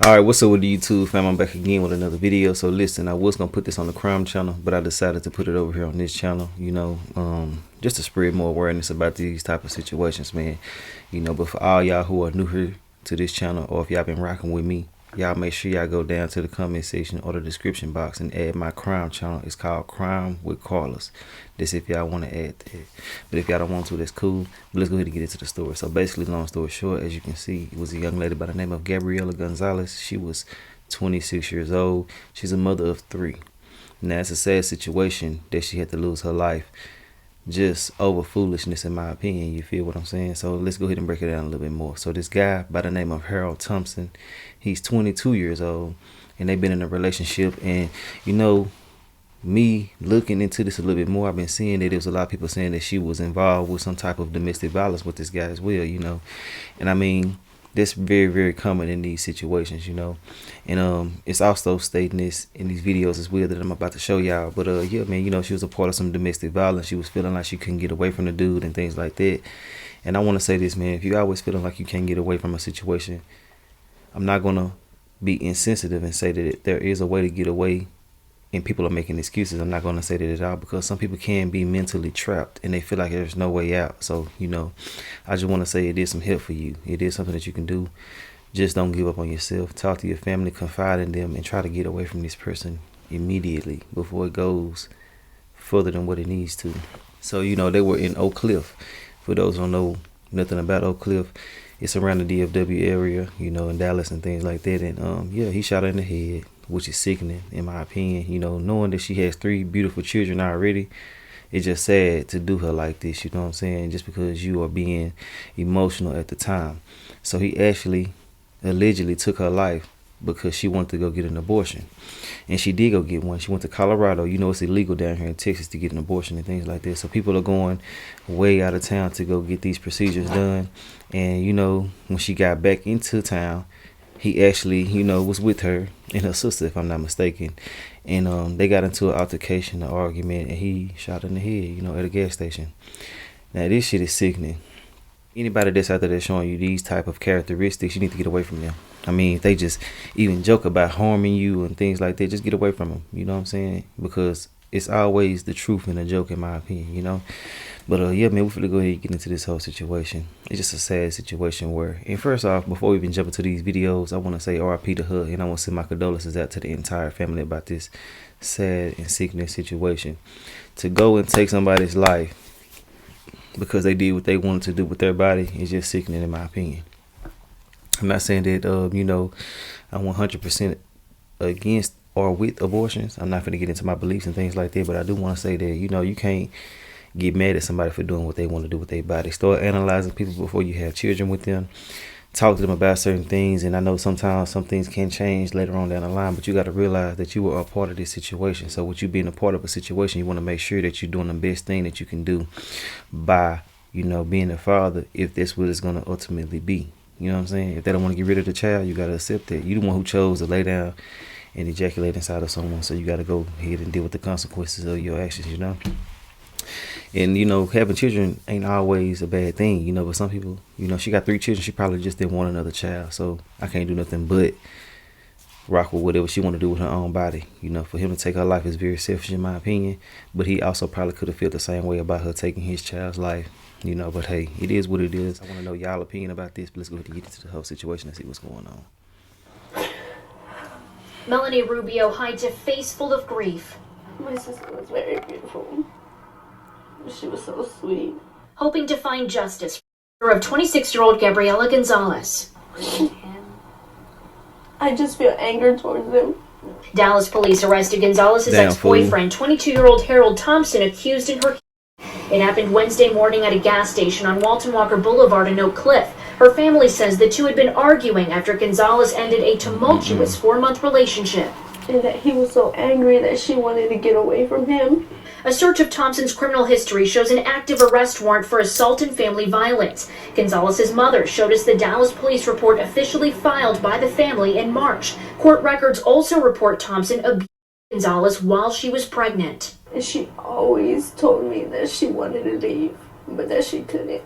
Alright, what's up with the YouTube fam? I'm back again with another video. So listen, I was gonna put this on the crime channel, but I decided to put it over here on this channel, just to spread more awareness about these type of situations, man. But for all y'all who are new here to this channel, or if y'all been rocking with me, y'all make sure y'all go down to the comment section or the description box and add my crime channel. It's called Crime with Carlos. This if y'all want to add that. But if y'all don't want to, that's cool. But let's go ahead and get into the story. So basically, long story short, as you can see, it was a young lady by the name of Gabriela Gonzalez. She was 26 years old. She's a mother of 3. Now, it's a sad situation that she had to lose her life just over foolishness, in my opinion. You feel what I'm saying? So let's go ahead and break it down a little bit more. So this guy by the name of Harold Thompson, he's 22 years old, and they've been in a relationship. And me looking into this a little bit more, I've been seeing that there was a lot of people saying that she was involved with some type of domestic violence with this guy as well. And I mean, that's very, very common in these situations, and it's also stating this in these videos as well that I'm about to show y'all. But yeah, man, she was a part of some domestic violence. She was feeling like she couldn't get away from the dude and things like that. And I want to say this, man, if you always feeling like you can't get away from a situation, I'm not gonna be insensitive and say that there is a way to get away and people are making excuses. I'm not going to say that at all, because some people can be mentally trapped and they feel like there's no way out. So, I just want to say it is some help for you. It is something that you can do. Just don't give up on yourself. Talk to your family, confide in them, and try to get away from this person immediately before it goes further than what it needs to. So, they were in Oak Cliff. For those who don't know nothing about Oak Cliff, it's around the DFW area, in Dallas and things like that. And yeah, he shot her in the head, which is sickening in my opinion. Knowing that she has 3 beautiful children already, it's just sad to do her like this, you know what I'm saying, just because you are being emotional at the time. So he actually allegedly took her life because she wanted to go get an abortion. And she did go get one. She went to Colorado. It's illegal down here in Texas to get an abortion and things like that. So people are going way out of town to go get these procedures done. And when she got back into town, he actually, was with her and her sister, if I'm not mistaken. And they got into an altercation, an argument, and he shot her in the head, at a gas station. Now, this shit is sickening. Anybody that's out there that's showing you these type of characteristics, you need to get away from them. I mean, if they just even joke about harming you and things like that, just get away from them. You know what I'm saying? Because it's always the truth in a joke, in my opinion, But yeah, man, we're finna go ahead and get into this whole situation. It's just a sad situation and first off, before we even jump into these videos, I want to say RIP to her, and I want to send my condolences out to the entire family about this sad and sickening situation. To go and take somebody's life because they did what they wanted to do with their body is just sickening, in my opinion. I'm not saying that, I'm 100% against or with abortions. I'm not going to get into my beliefs and things like that, but I do want to say that, you can't get mad at somebody for doing what they want to do with their body. Start analyzing people before you have children with them. Talk to them about certain things. And I know sometimes some things can change later on down the line, but you got to realize that you were a part of this situation. So with you being a part of a situation, you want to make sure that you're doing the best thing that you can do by, being a father, if that's what it's going to ultimately be. You know what I'm saying? If they don't want to get rid of the child, you got to accept that. You're the one who chose to lay down and ejaculate inside of someone. So you got to go ahead and deal with the consequences of your actions, And, having children ain't always a bad thing, but some people, she got 3 children. She probably just didn't want another child. So I can't do nothing but rock with whatever she want to do with her own body. For him to take her life is very selfish, in my opinion. But he also probably could have felt the same way about her taking his child's life. But hey, it is what it is. I want to know y'all opinion about this, but let's go ahead and get into the whole situation and see what's going on. Melanie Rubio hides a face full of grief. My sister was very beautiful. She was so sweet. Hoping to find justice for of 26-year-old Gabriela Gonzalez. I just feel anger towards them. Dallas police arrested Gonzalez's ex-boyfriend, 22-year-old Harold Thompson, accused in her. It happened Wednesday morning at a gas station on Walton Walker Boulevard in Oak Cliff. Her family says the two had been arguing after Gonzalez ended a tumultuous 4-month relationship. And that he was so angry that she wanted to get away from him. A search of Thompson's criminal history shows an active arrest warrant for assault and family violence. Gonzalez's mother showed us the Dallas police report officially filed by the family in March. Court records also report Thompson abused Gonzalez while she was pregnant. And she always told me that she wanted to leave, but that she couldn't.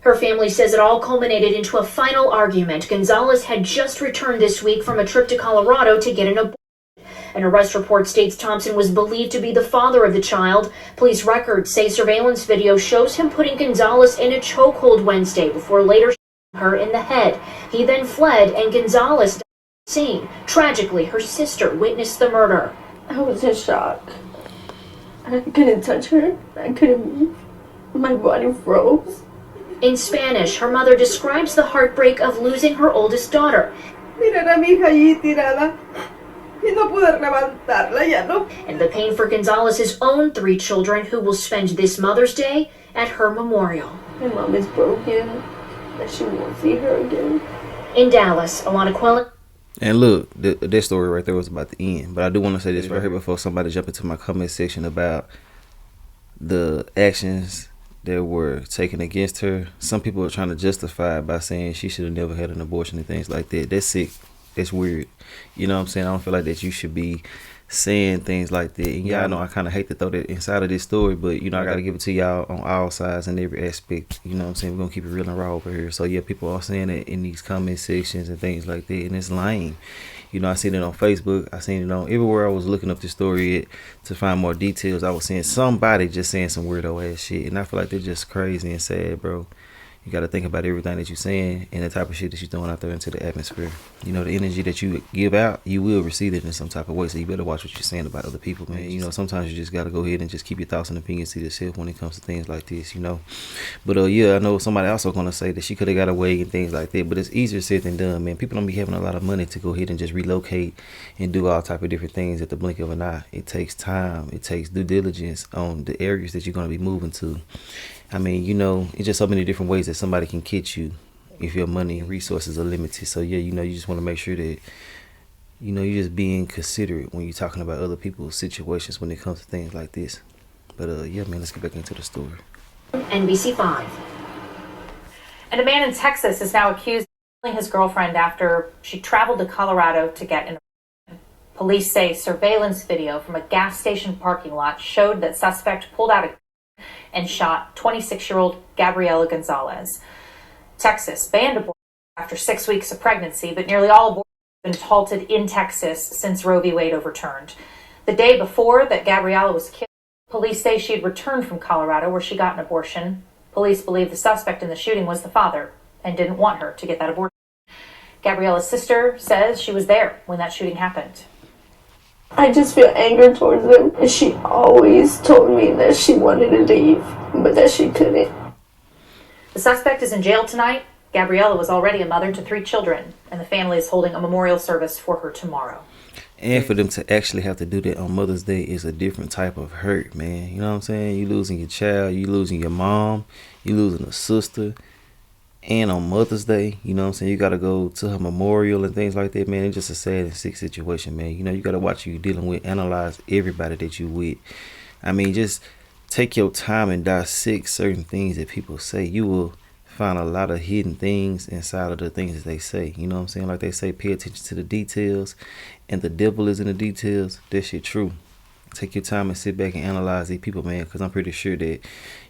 Her family says it all culminated into a final argument. Gonzalez had just returned this week from a trip to Colorado to get an abortion. An arrest report states Thompson was believed to be the father of the child. Police records say surveillance video shows him putting Gonzalez in a chokehold Wednesday before later shooting her in the head. He then fled and Gonzalez died at the scene. Tragically, her sister witnessed the murder. I was in shock. I couldn't touch her. I couldn't move. My body froze. In Spanish, her mother describes the heartbreak of losing her oldest daughter. Mirar a mi hija allí tirada. Y no pude levantarla, ya no. And the pain for Gonzalez's own 3 children who will spend this Mother's Day at her memorial. My mom is broken. That she won't see her again. In Dallas, Alana Quellen. And look, this story right there was about the end. But I do want to say this right here before somebody jump into my comment section about the actions that were taken against her. Some people are trying to justify it by saying she should have never had an abortion and things like that. That's sick. That's weird. You know what I'm saying? I don't feel like that you should be saying things like that. And y'all know I kind of hate to throw that inside of this story, but, you know, I got to give it to y'all on all sides and every aspect. You know what I'm saying? We're going to keep it real and raw over here. So, yeah, people are saying it in these comment sections and things like that, and it's lame. You know, I seen it on Facebook. I seen it on everywhere I was looking up the story to find more details. I was seeing somebody just saying some weirdo ass shit, and I feel like they're just crazy and sad, bro. You got to think about everything that you're saying and the type of shit that you're throwing out there into the atmosphere. You know, the energy that you give out, you will receive it in some type of way. So you better watch what you're saying about other people, man. You know, sometimes you just got to go ahead and just keep your thoughts and opinions to yourself when it comes to things like this, you know. But, yeah, I know somebody also going to say that she could have got away and things like that. But it's easier said than done, man. People don't be having a lot of money to go ahead and just relocate and do all type of different things at the blink of an eye. It takes time. It takes due diligence on the areas that you're going to be moving to. I mean, you know, it's just so many different ways that somebody can catch you if your money and resources are limited. So, yeah, you know, you just want to make sure that, you know, you're just being considerate when you're talking about other people's situations when it comes to things like this. But, yeah, man, let's get back into the story. NBC5. And a man in Texas is now accused of killing his girlfriend after she traveled to Colorado to get an abortion. Police say surveillance video from a gas station parking lot showed that suspect pulled out a and shot 26-year-old Gabriela Gonzalez. Texas banned abortion after 6 weeks of pregnancy, but nearly all abortions have been halted in Texas since Roe v. Wade overturned. The day before that Gabriela was killed, police say she had returned from Colorado where she got an abortion. Police believe the suspect in the shooting was the father and didn't want her to get that abortion. Gabriela's sister says she was there when that shooting happened. I just feel anger towards them. And she always told me that she wanted to leave, but that she couldn't. The suspect is in jail tonight. Gabriela was already a mother to 3 children, and the family is holding a memorial service for her tomorrow. And for them to actually have to do that on Mother's Day is a different type of hurt, man. You know what I'm saying? You losing your child, you losing your mom, you losing a sister. And on Mother's Day, you know what I'm saying, you got to go to her memorial and things like that, man. It's just a sad and sick situation, man. You know, you got to watch who you're dealing with, analyze everybody that you with. I mean, just take your time and dissect certain things that people say. You will find a lot of hidden things inside of the things that they say. You know what I'm saying? Like they say, pay attention to the details, and the devil is in the details. That shit true. Take your time and sit back and analyze these people, man, because I'm pretty sure that,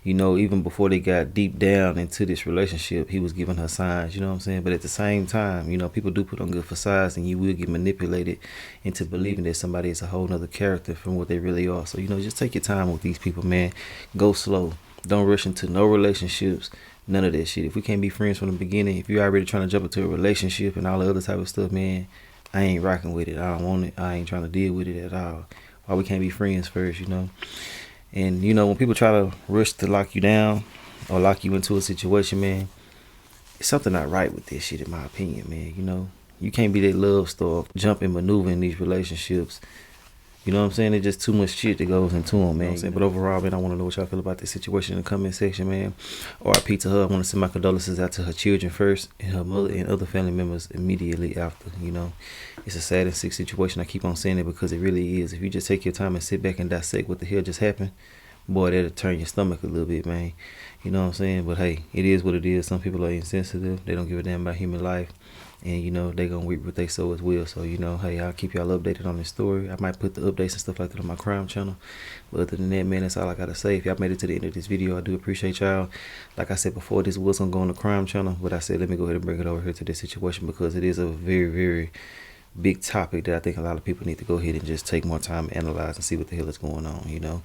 you know, even before they got deep down into this relationship, he was giving her signs, you know what I'm saying? But at the same time, you know, people do put on good facades, and you will get manipulated into believing that somebody is a whole nother character from what they really are. So, you know, just take your time with these people, man. Go slow. Don't rush into no relationships. None of that shit. If we can't be friends from the beginning, if you're already trying to jump into a relationship and all the other type of stuff, man, I ain't rocking with it. I don't want it. I ain't trying to deal with it at all. Why we can't be friends first, you know? And, you know, when people try to rush to lock you down or lock you into a situation, man, it's something not right with this shit, in my opinion, man. You know, you can't be that love star, jump and maneuver in these relationships. You know what I'm saying? It's just too much shit that goes into them, man. You know, but overall, man, I want to know what y'all feel about this situation in the comment section, man. RIP to her. I want to send my condolences out to her children first, and her mother and other family members immediately after. You know, it's a sad and sick situation. I keep on saying it because it really is. If you just take your time and sit back and dissect what the hell just happened, boy, that'll turn your stomach a little bit, man. You know what I'm saying? But hey, it is what it is. Some people are insensitive. They don't give a damn about human life. and you know they gonna reap what they sow as well. So you know, hey, I'll keep y'all updated on this story. I might put the updates and stuff like that on my crime channel, but other than that, man, that's all I gotta say. If y'all made it to the end of this video, I do appreciate y'all. Like I said before, this was gonna go on the crime channel, but I said let me go ahead and bring it over here to this situation because it is a very, very big topic that I think a lot of people need to go ahead and just take more time and analyze and see what the hell is going on, you know,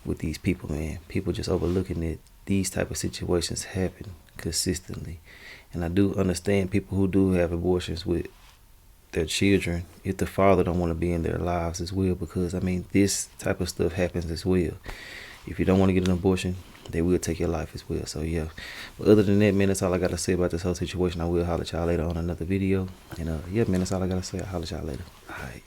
with these people, man. People just overlooking that these type of situations happen consistently. And I do understand people who do have abortions with their children if the father don't want to be in their lives as well, because I mean this type of stuff happens as well. If you don't want to get an abortion, they will take your life as well. So yeah, but other than that, man, that's all I gotta say about this whole situation. I will holler at y'all later on another video, and yeah, man, that's all I gotta say. I'll holler at y'all later. All right.